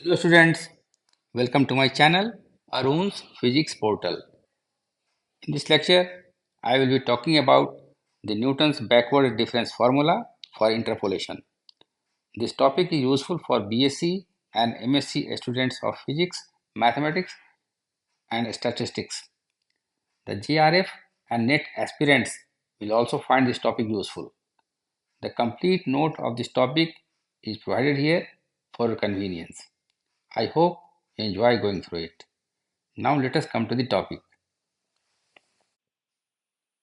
Hello students, welcome to my channel Arun's Physics Portal. In this lecture, I will be talking about the Newton's backward difference formula for interpolation. This topic is useful for BSc and MSc students of physics, mathematics and statistics. The JRF and NET aspirants will also find this topic useful. The complete note of this topic is provided here for your convenience. I hope you enjoy going through it. Now let us come to the topic.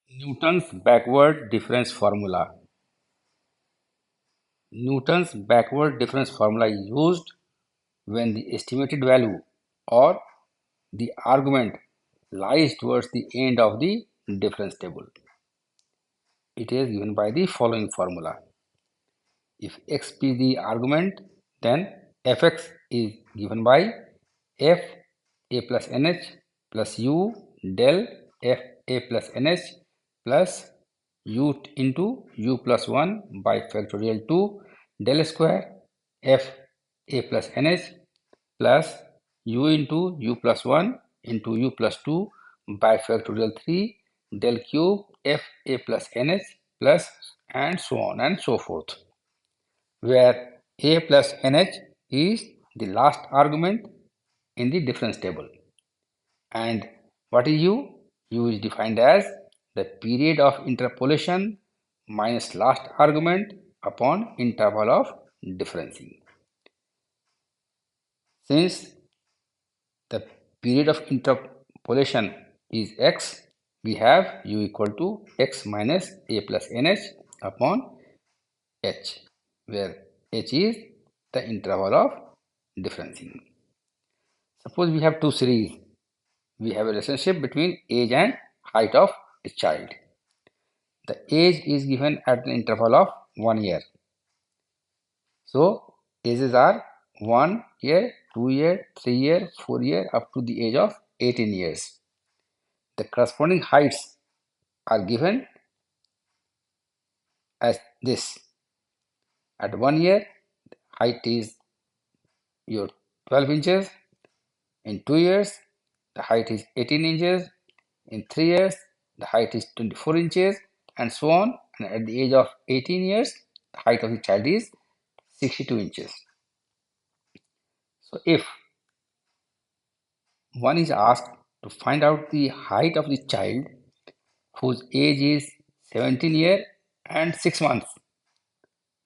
Newton's backward difference formula. Newton's backward difference formula is used when the estimated value or the argument lies towards the end of the difference table. It is given by the following formula. If x be the argument, then fx is given by f a plus nh plus u del f a plus nh plus u into u plus 1 by factorial 2 del square f a plus nh plus u into u plus 1 into u plus 2 by factorial 3 del cube f a plus nh plus and so on and so forth, where a plus nh is the last argument in the difference table. And what is u? U is defined as the period of interpolation minus last argument upon interval of differencing. Since the period of interpolation is x, we have u equal to x minus a plus nh upon h, where h is the interval of differencing. Suppose we have two series. We have a relationship between age and height of a child. The age is given at the interval of 1 year. So ages are 1 year, 2 year, 3 year, 4 year up to the age of 18 years. The corresponding heights are given as this. At 1 year, height is your 12 inches. In 2 years, the height is 18 inches. In 3 years, the height is 24 inches, and so on. And at the age of 18 years, the height of the child is 62 inches. So if one is asked to find out the height of the child whose age is 17 years and 6 months,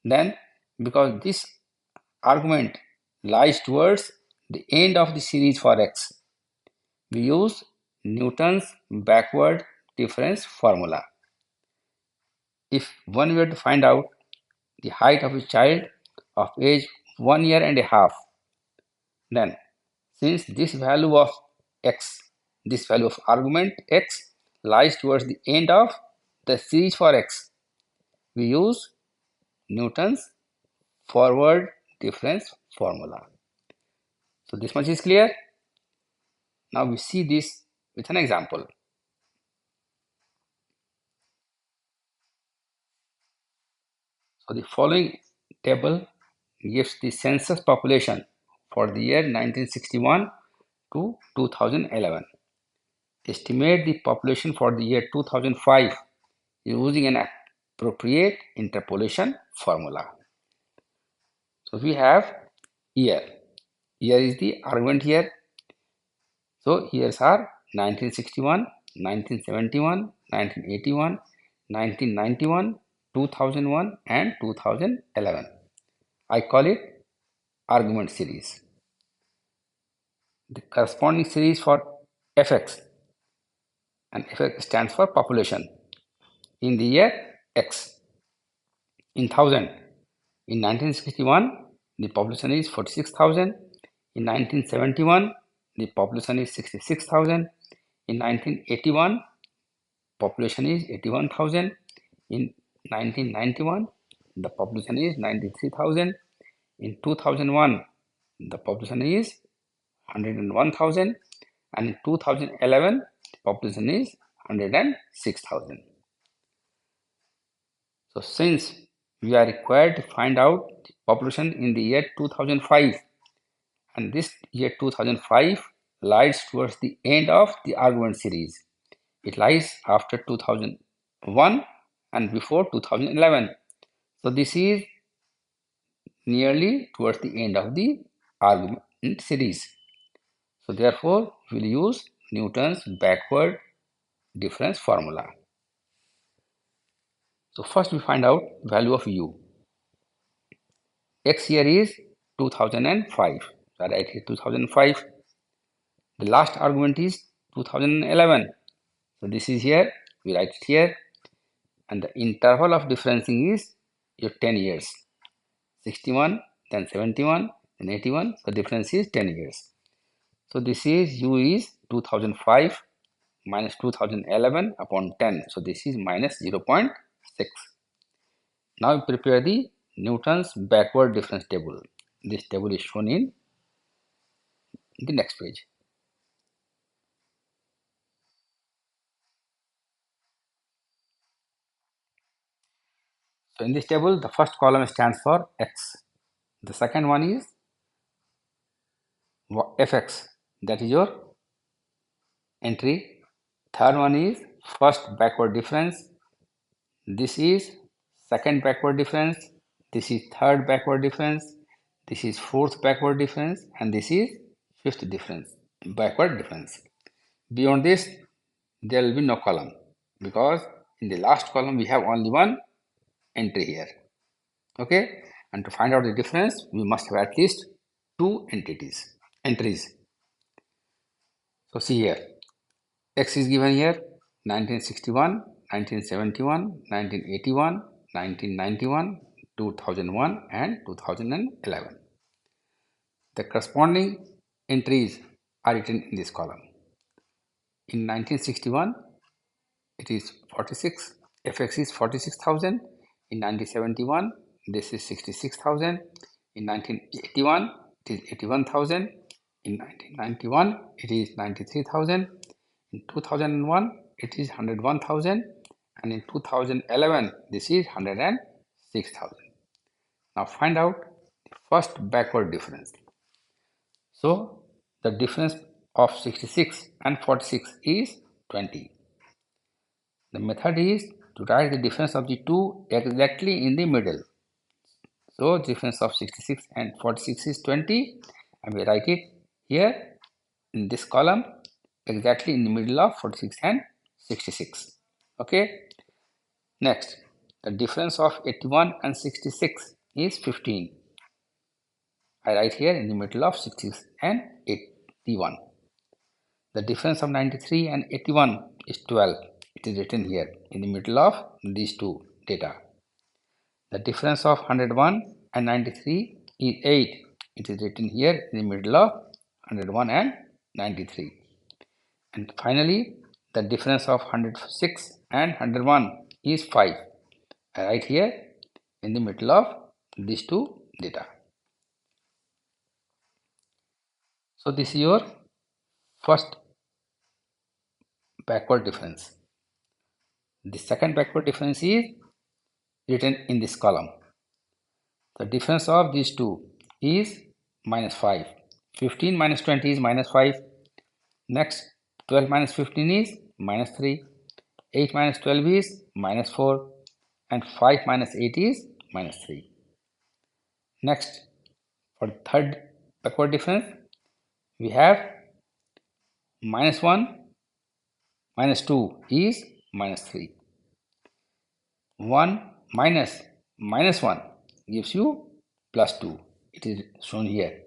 then because this argument lies towards the end of the series for x, we use Newton's backward difference formula. If one were to find out the height of a child of age 1 year and a half, then since this value of x, this value of argument x lies towards the end of the series for x, we use Newton's forward difference formula. So this much is clear. Now we see this with an example. So the following table gives the census population for the year 1961 to 2011. Estimate the population for the year 2005 using an appropriate interpolation formula. So we have year. Year is the argument here. So years are 1961, 1971, 1981, 1991, 2001 and 2011. I call it argument series. The corresponding series for fx, and fx stands for population in the year x. In thousand, in 1961 the population is 46,000. In 1971 the population is 66,000. In 1981 population is 81,000. In 1991 the population is 93,000. In 2001 the population is 101,000, and in 2011 the population is 106,000. So since we are required to find out the population in the year 2005, and this year 2005 lies towards the end of the argument series. It lies after 2001 and before 2011. So this is nearly towards the end of the argument series. So therefore, we will use Newton's backward difference formula. So first we find out value of u. X here is 2005. So I write here 2005. The last argument is 2011. So this is here, we write it here. And the interval of differencing is your 10 years. 61, then 71, then 81. So difference is 10 years. So this is u is 2005 minus 2011 upon 10. So this is minus 0.6. Now we prepare the Newton's backward difference table. This table is shown in the next page. So in this table, the first column stands for x. The second one is fx, that is your entry. Third one is first backward difference. This is second backward difference. This is third backward difference. This is fourth backward difference, and this is fifth difference, backward difference. Beyond this, there will be no column because in the last column we have only one entry here. Okay, and to find out the difference, we must have at least two entries. So see here, x is given here 1961, 1971, 1981, 1991, 2001, and 2011. The corresponding entries are written in this column. In 1961, it is 46, fx is 46,000. In 1971, this is 66,000. In 1981, it is 81,000. In 1991, it is 93,000. In 2001, it is 101,000. And in 2011, this is 106,000. Now find out the first backward difference. So the difference of 66 and 46 is 20. The method is to write the difference of the two exactly in the middle. So difference of 66 and 46 is 20, and we write it here in this column exactly in the middle of 46 and 66. Okay. Next, the difference of 81 and 66 is 15. I write here in the middle of 66 and 81. The difference of 93 and 81 is 12. It is written here in the middle of these two data. The difference of 101 and 93 is 8. It is written here in the middle of 101 and 93. And finally, the difference of 106 and 101 is 5. I write here in the middle of these two data. So this is your first backward difference. The second backward difference is written in this column. The difference of these two is minus 5. 15 minus 20 is minus 5. Next, 12 minus 15 is minus 3. 8 minus 12 is minus 4. And 5 minus 8 is minus 3. Next, for the third backward difference, we have minus 1 minus 2 is minus 3. 1 minus minus 1 gives you plus 2. It is shown here.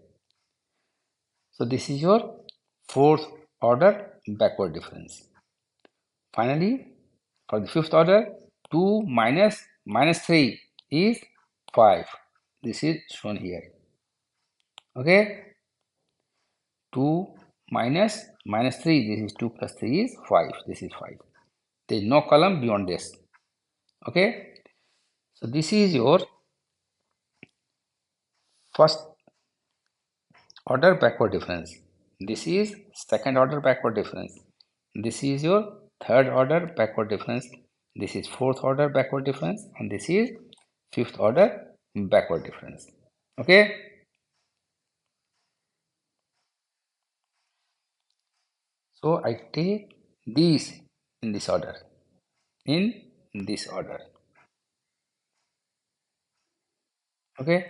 So this is your fourth order backward difference. Finally, for the fifth order, 2 minus minus 3 is 5. This is shown here. Okay. 2 minus minus 3, this is 2 plus 3 is 5. This is 5. There is no column beyond this. Okay. So this is your first order backward difference. This is second order backward difference. This is your third order backward difference. This is fourth order backward difference, and this is fifth order backward difference. Okay. So I take these in this order. In this order. Okay.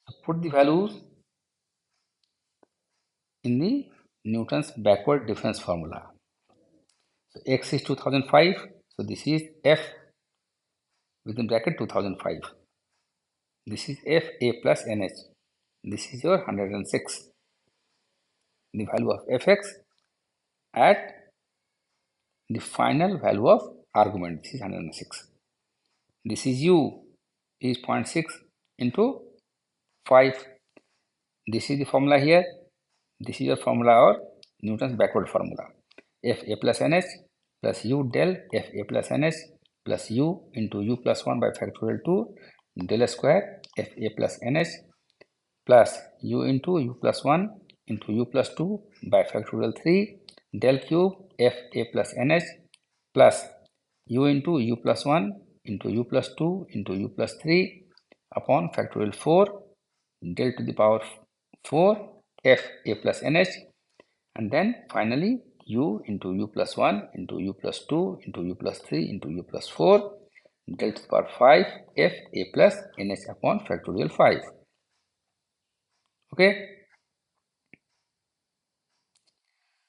So put the values in the Newton's backward difference formula. So x is 2005. So this is F within bracket 2005. This is F A plus NH. This is your 106. The value of Fx at the final value of argument. This is 106. This is U is zero point 0.6 into 5. This is the formula here. This is your formula or Newton's backward formula. F A plus NH plus U del F A plus NH plus U into U plus 1 by factorial 2 del square F A plus NH plus U into U plus 1 into U plus 2 by factorial 3 del cube F A plus NH plus U into U plus 1 into U plus 2 into U plus 3 upon factorial 4 del to the power 4 F A plus NH, and then finally U into U plus 1 into U plus 2 into U plus 3 into U plus 4 del to the power 5 F A plus NH upon factorial 5. Okay.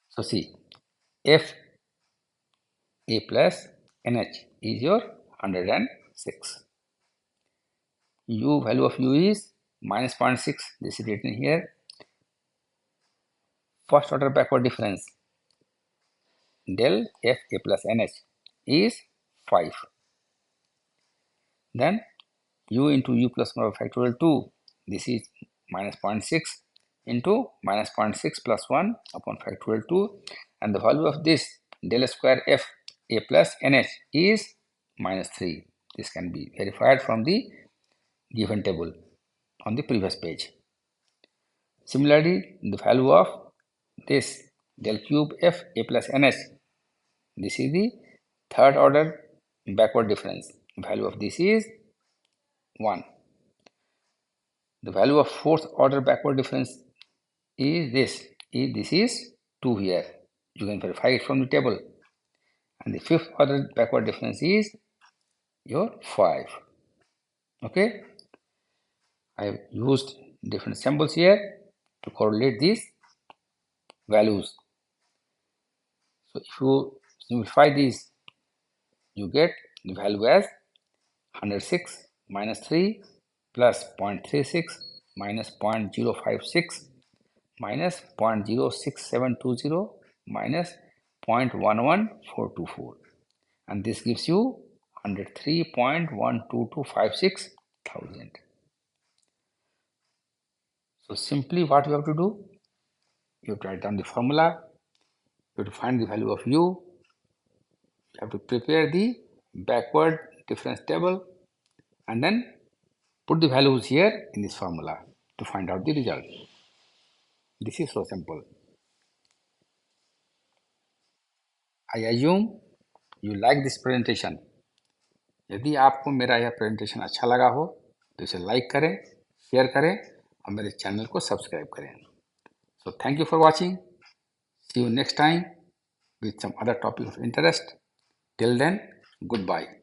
So see, F A plus NH is your 106. U value of U is minus 0.6. This is written here. First order backward difference del F A plus NH is 5. Then U into U plus 1 factorial 2. This is minus 0.6 into minus 0.6 plus 1 upon factorial 2. And the value of this del square F A plus NH is minus 3. This can be verified from the given table on the previous page. Similarly, the value of this del cube F A plus NH, this is the third order backward difference. The value of this is 1. The value of fourth order backward difference is this. This is 2 here. You can verify it from the table. And the fifth order backward difference is your 5. Okay. I have used different symbols here to correlate these values. So if you simplify these, you get the value as 106 minus 3 plus 0.36 minus 0.056 minus 0.06720 minus 0.11424, and this gives you 103.12256 thousand. So simply what you have to do, you have to write down the formula, you have to find the value of U, you have to prepare the backward difference table, and then put the values here in this formula to find out the result. This is so simple. I assume you like this presentation. यदि आपको मेरा यह presentation अच्छा लगा हो तो इसे like करें, शेयर करें और मेरे चैनल को सब्सक्राइब करें. So thank you for watching. See you next time with some other topic of interest. Till then, goodbye.